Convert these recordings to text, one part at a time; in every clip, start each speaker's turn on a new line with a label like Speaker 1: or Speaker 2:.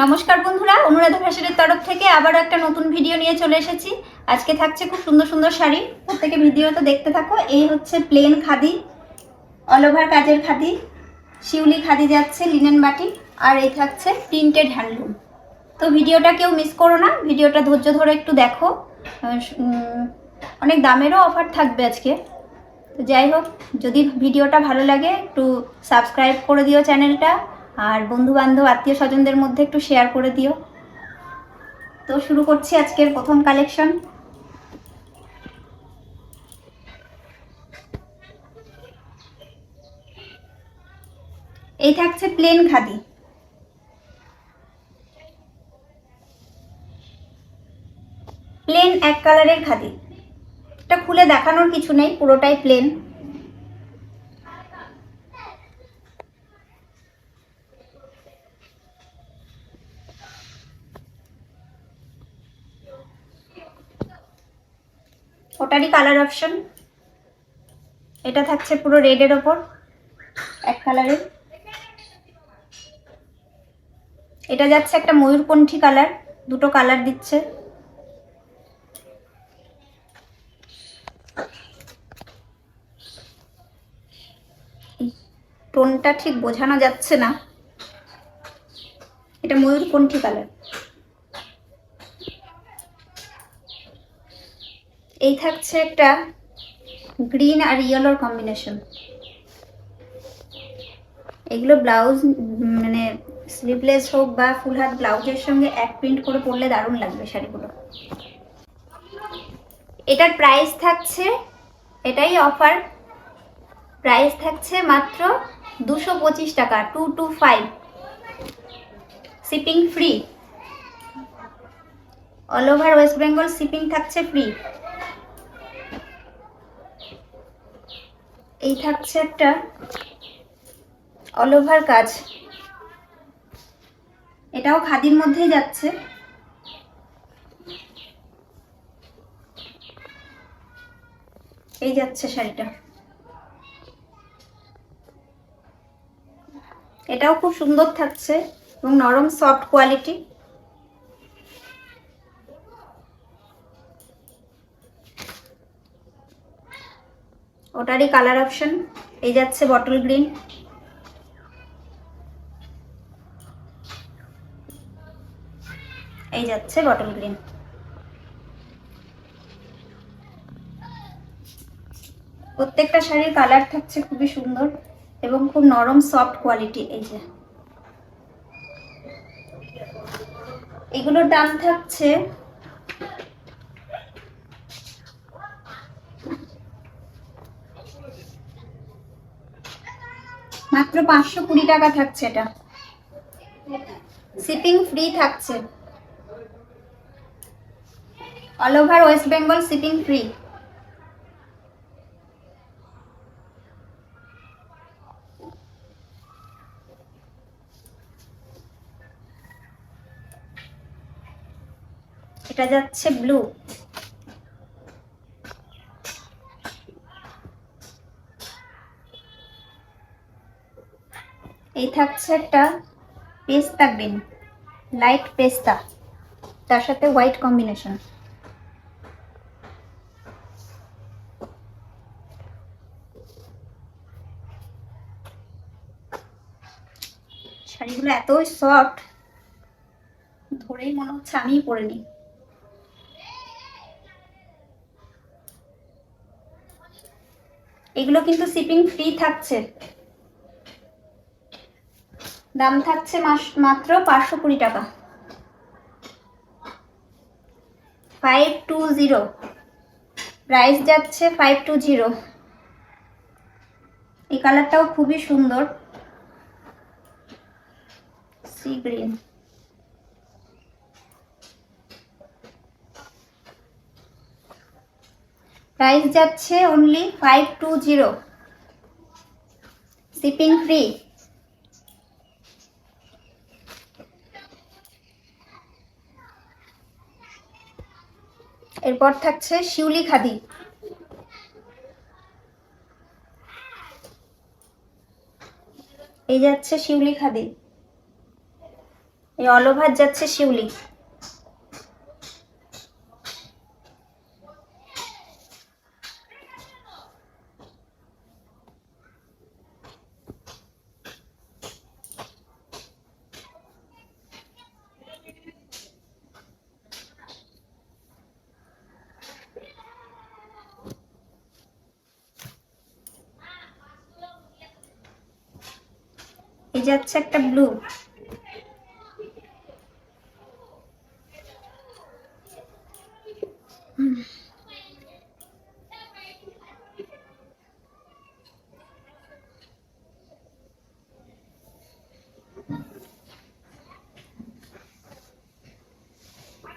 Speaker 1: নমস্কার বন্ধুরা, অনুরাধা ফ্যাশনের তরফ থেকে আবারও একটা নতুন ভিডিও নিয়ে চলে এসেছি। আজকে থাকছে খুব সুন্দর সুন্দর শাড়ি, প্রত্যেকে ভিডিওটা দেখতে থাকো। এই হচ্ছে প্লেন খাদি, অল ওভার কাজের খাদি, শিউলি খাদি যাচ্ছে লিনেন বাটি, আর এই থাকছে প্রিন্টেড হ্যান্ডলুম। তো ভিডিওটা কেউ মিস করো না, ভিডিওটা ধৈর্য ধরে একটু দেখো। অনেক দামেরও অফার থাকবে আজকে। তো যাই হোক, যদি ভিডিওটা ভালো লাগে একটু সাবস্ক্রাইব করে দিও চ্যানেলটা, আর বন্ধু বান্ধব আত্মীয় স্বজনদের মধ্যে একটু শেয়ার করে দিও। তো শুরু করছি আজকের প্রথম কালেকশন। এই থাকছে প্লেন খাদি, প্লেন এক কালারের খাদি। এটা খুলে দেখানোর কিছু নেই, পুরোটাই প্লেন। ওটারই colour option. এটা থাকছে পুরো রেডের ওপর, এক কালারের। এটা যাচ্ছে একটা ময়ূরকণ্ঠী কালার, দুটো কালার দিচ্ছে। টোনটা ঠিক বোঝানো যাচ্ছে না, এটা ময়ূরকণ্ঠী কালার। এই থাকছে একটা গ্রিন আর ইয়েলোর কম্বিনেশন। এগুলো ব্লাউজ মানে স্লিভলেস হোক বা ফুল হাত ব্লাউজের সঙ্গে এক প্রিন্ট করে পরলে দারুণ লাগবে শাড়িগুলো। এটার প্রাইস থাকছে, এটাই অফার, প্রাইস থাকছে মাত্র 225 টাকা, 225। Shipping free, all over West Bengal shipping থাকছে ফ্রি। এই থাকছে একটা অল ওভার কাজ, এটাও খাদির মধ্যেই যাচ্ছে। এই যাচ্ছে শাড়িটা, এটাও খুব সুন্দর থাকছে এবং নরম সফট কোয়ালিটি। ওটারই কালার অপশন। এই যাচ্ছে বটল গ্রিন, এই যাচ্ছে বটল গ্রিন। প্রত্যেকটা শাড়ির কালার থাকছে খুবই সুন্দর এবং খুব নরম সফট কোয়ালিটি। এই যে এগুলোর দাম থাকছে মাত্র 520 টাকা থাকছে। এটা শিপিং ফ্রি থাকছে, all over West Bengal shipping free. এটা যাচ্ছে ব্লু, এই থাকছে একটা পেস্তা গ্রিন, লাইট পেস্তা, তার সাথে হোয়াইট কম্বিনেশন। শাড়িগুলো এতই সফট, ধরেই মনে হচ্ছে আমিই পরে নিই। এগুলো কিন্তু শিপিং ফ্রি থাকছে, দাম থাকছে মাত্র 520 টাকা, 520। প্রাইস যাচ্ছে 520। এই কালারটাও খুবই সুন্দর, সি গ্রিন। প্রাইস যাচ্ছে অনলি 520, শিপিং ফ্রি। এরপর থাকছে শিউলি খাদি, এই যাচ্ছে শিউলি খাদি। এই অল ওভার যাচ্ছে শিউলি। এই যাচ্ছে একটা ব্লু।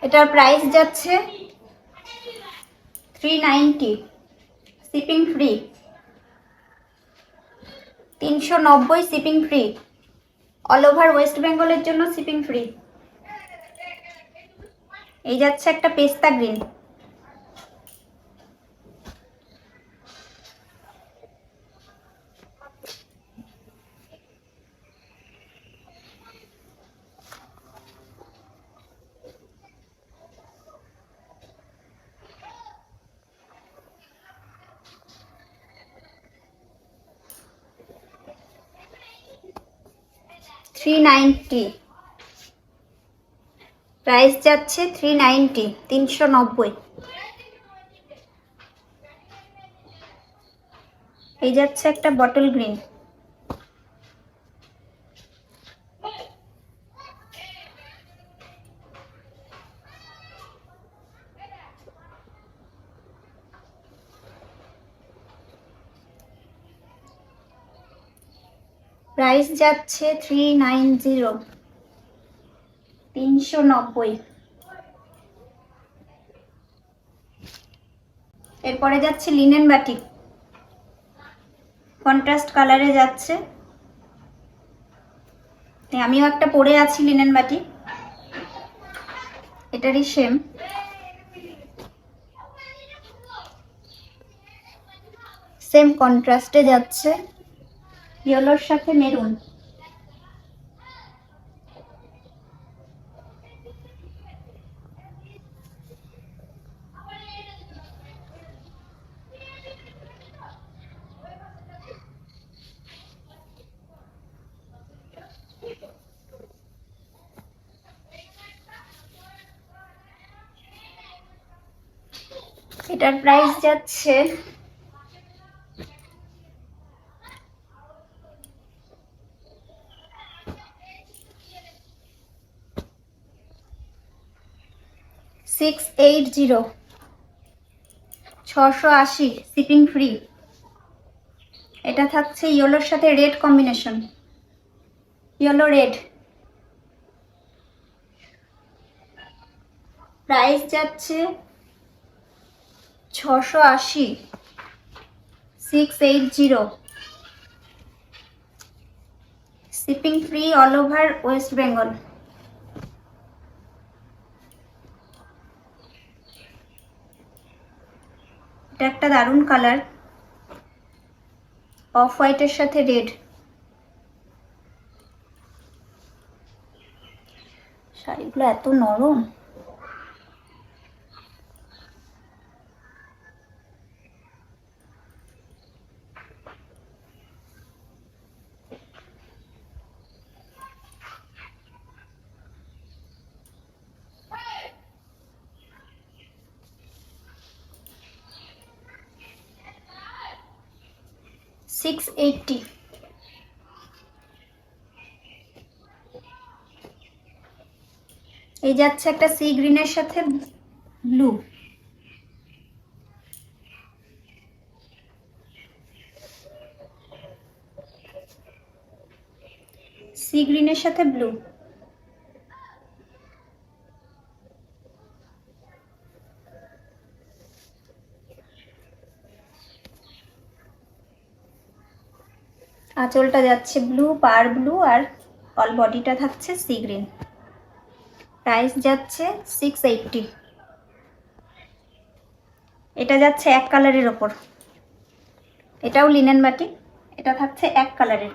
Speaker 1: এটার প্রাইস যাচ্ছে 390, shipping free. 390 shipping free, all over West বেঙ্গলের জন্য শিপিং ফ্রি। এই যাচ্ছে একটা পেস্তা গ্রিন। $390, প্রাইস যাচ্ছে 390, 390। এই যাচ্ছে একটা বটল গ্রিন। প্রাইস যাচ্ছে 390, 390। এরপরে যাচ্ছে লিনেন বাটিক, কন্ট্রাস্ট কালারে যাচ্ছে। আমিও একটা পরে আছি লিনেন বাটিক, এটারই সেম। সেম কন্ট্রাস্টে যাচ্ছে, ইয়েলোর সাথে মেরুন। এটার প্রাইস যাচ্ছে 680, 680, শিপিং ফ্রি। এটা থাকছে ইয়েলোর সাথে red combination, yellow red. Price যাচ্ছে 680, 680, shipping free, all over West Bengal. এটা একটা দারুণ কালার, অফ হোয়াইটের সাথে রেড। শাড়িগুলো এত নরম। $680। এই যাচ্ছে একটা সি গ্রিনের সাথে ব্লু। সি গ্রিনের সাথে ব্লু। আঁচলটা যাচ্ছে ব্লু, পার ব্লু, আর অল বডিটা থাকছে সি গ্রিন। প্রাইস যাচ্ছে 680। এটা যাচ্ছে এক কালারের ওপর, এটাও লিনেন বাটিক, এটা থাকছে এক কালারের।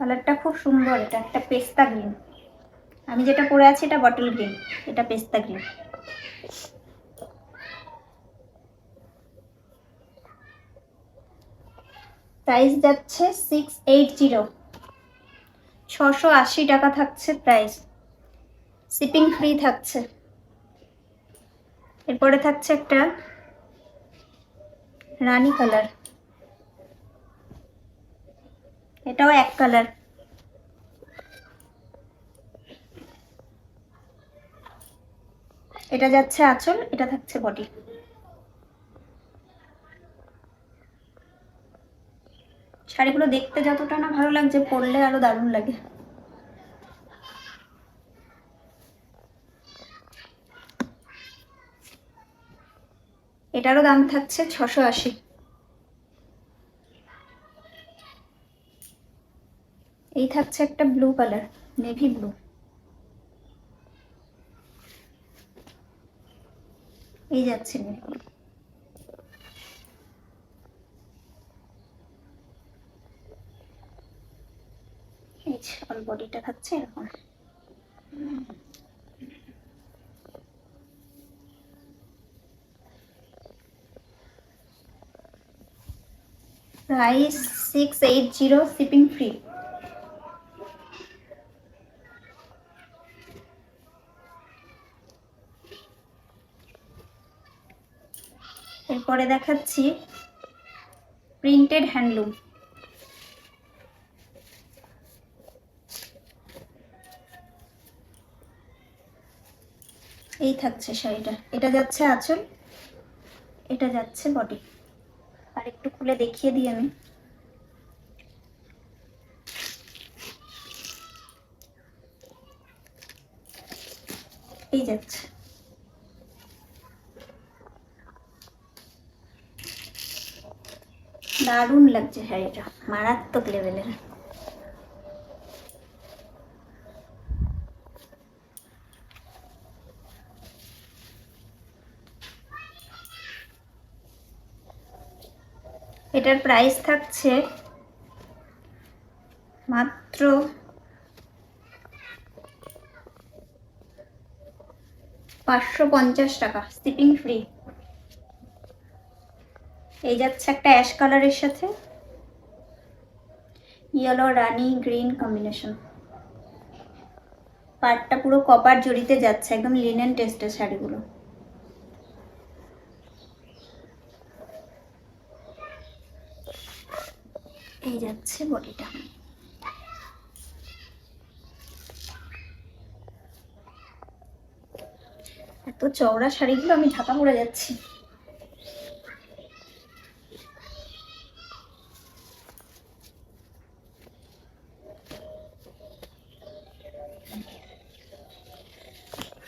Speaker 1: কালারটা খুব সুন্দর, এটা একটা পেস্তা গ্রিন। আমি যেটা পরে আছি এটা বটল গ্রিন, এটা পেস্তা গ্রিন। প্রাইস যাচ্ছে 680, 680 টাকা থাকছে প্রাইস, শিপিং ফ্রি থাকছে। এরপরে থাকছে একটা রানী কালার, এটাও এক কালার। এটা যাচ্ছে আঁচল, এটা থাকছে বডি। শাড়িগুলো দেখতে যতটা না ভালো লাগছে, পরলে আরো দারুণ লাগে। এটারও দাম থাকছে 680। এই থাকছে একটা ব্লু কালার, নেভি ব্লু। এই যাচ্ছে নেভি ব্লু। এই অল বডিটা থাকছে এরকম। Price 680, shipping free. এরপরে দেখাচ্ছি প্রিন্টেড হ্যান্ডলুম। এই থাকছে শাড়িটা, এটা যাচ্ছে আঁচল, এটা যাচ্ছে বডি। আর একটু খুলে দেখিয়ে দিই আমি। এই যাচ্ছে, দারুণ লাগছে শাড়িটা, মারাত্মক লেভেলের। এটার প্রাইস থাকছে মাত্র 550 টাকা, শিপিং ফ্রি। এই যাচ্ছে একটা অ্যাশ কালারের সাথে ইয়েলো রানি গ্রিন কম্বিনেশন। পাড়টা পুরো কপার জড়িতে যাচ্ছে, একদম লিনেন টেস্টের শাড়িগুলো। এই যাচ্ছে বডিটা। এত চওড়া শাড়িগুলো আমি ঢাকা পড়ে যাচ্ছি।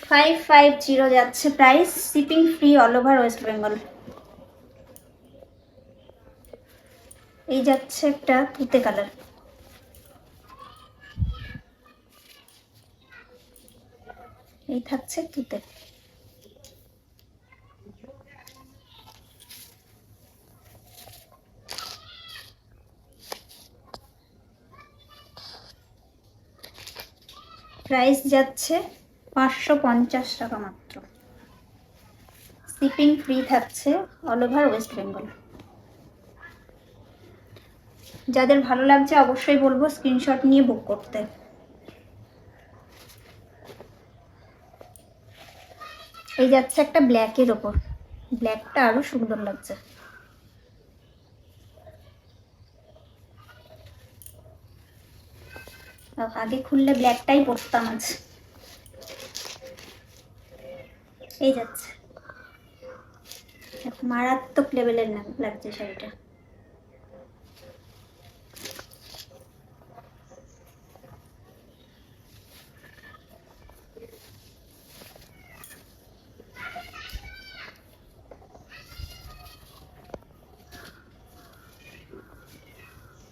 Speaker 1: $550 যাচ্ছে price, shipping free all over West Bengal. এই যাচ্ছে একটা তুতে কালার, এই থাকছে তুতে। প্রাইস যাচ্ছে 550 টাকা মাত্র, শিপিং ফ্রি থাকছে অল ওভার ওয়েস্ট বেঙ্গল। যাদের ভালো লাগছে অবশ্যই বলবো স্ক্রিনশট নিয়ে বুক করতে। এই যাচ্ছে একটা ব্ল্যাকের ওপর, ব্ল্যাকটা আরো সুন্দর লাগছে। আগে খুললে ব্ল্যাকটাই পরতাম আজ। এই যাচ্ছে, মারাত্মক লেভেলের না লাগছে শাড়িটা।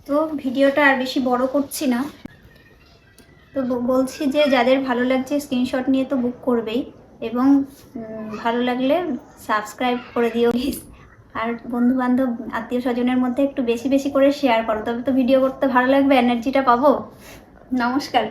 Speaker 1: তো ভিডিওটা আর বেশি বড় করছি না, তো বলছি যে যাদের ভালো লাগছে স্ক্রিনশট নিয়ে তো বুক করবেই, এবং ভালো লাগলে সাবস্ক্রাইব করে দিও প্লিজ। আর বন্ধু বান্ধব আত্মীয় স্বজনের মধ্যে একটু বেশি বেশি করে শেয়ার করো, তবে তো ভিডিও করতে ভালো লাগবে, এনার্জিটা পাবো। নমস্কার।